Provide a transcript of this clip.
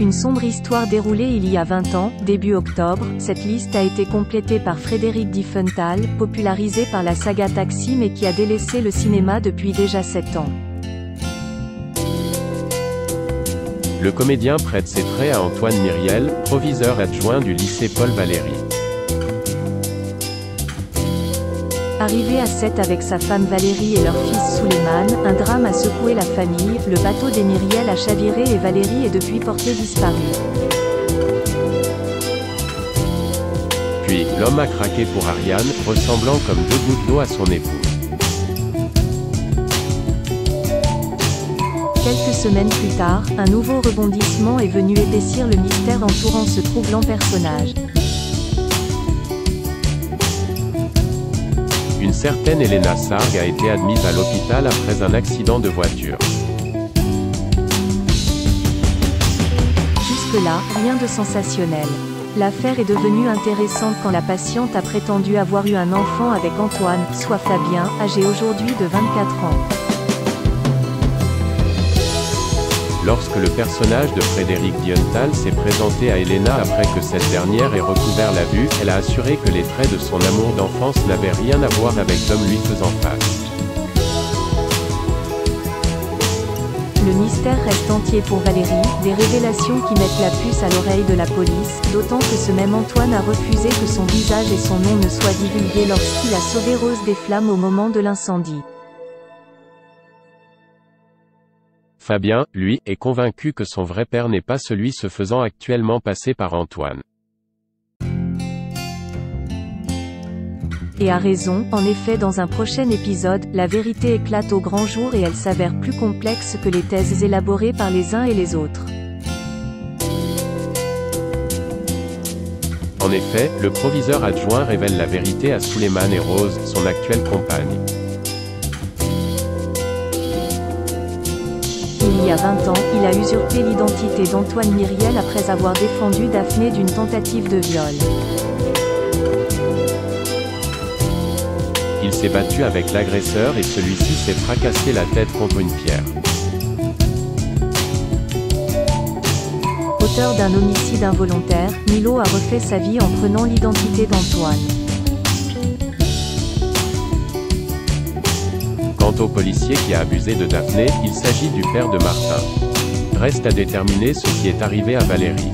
Une sombre histoire déroulée il y a 20 ans, début octobre. Cette liste a été complétée par Frédéric Diefenthal, popularisé par la saga Taxi mais qui a délaissé le cinéma depuis déjà 7 ans. Le comédien prête ses traits à Antoine Myriel, proviseur adjoint du lycée Paul Valéry. Arrivé à Sète avec sa femme Valérie et leur fils Souleymane, un drame a secoué la famille, le bateau des Myriel a chaviré et Valérie est depuis portée disparue. Puis, l'homme a craqué pour Ariane, ressemblant comme deux gouttes d'eau à son époux. Quelques semaines plus tard, un nouveau rebondissement est venu épaissir le mystère entourant ce troublant personnage. Une certaine Elena Sarg a été admise à l'hôpital après un accident de voiture. Jusque-là, rien de sensationnel. L'affaire est devenue intéressante quand la patiente a prétendu avoir eu un enfant avec Antoine, soit Fabien, âgé aujourd'hui de 24 ans. Lorsque le personnage de Frédéric Diefenthal s'est présenté à Elena après que cette dernière ait recouvert la vue, elle a assuré que les traits de son amour d'enfance n'avaient rien à voir avec l'homme lui faisant face. Le mystère reste entier pour Valérie, des révélations qui mettent la puce à l'oreille de la police, d'autant que ce même Antoine a refusé que son visage et son nom ne soient divulgués lorsqu'il a sauvé Rose des flammes au moment de l'incendie. Fabien, lui, est convaincu que son vrai père n'est pas celui se faisant actuellement passer par Antoine. Et a raison, en effet dans un prochain épisode, la vérité éclate au grand jour et elle s'avère plus complexe que les thèses élaborées par les uns et les autres. En effet, le proviseur adjoint révèle la vérité à Souleymane et Rose, son actuelle compagne. Il y a 20 ans, il a usurpé l'identité d'Antoine Myriel après avoir défendu Daphné d'une tentative de viol. Il s'est battu avec l'agresseur et celui-ci s'est fracassé la tête contre une pierre. Auteur d'un homicide involontaire, Milo a refait sa vie en prenant l'identité d'Antoine. Quant au policier qui a abusé de Daphné, il s'agit du père de Martin. Reste à déterminer ce qui est arrivé à Valérie.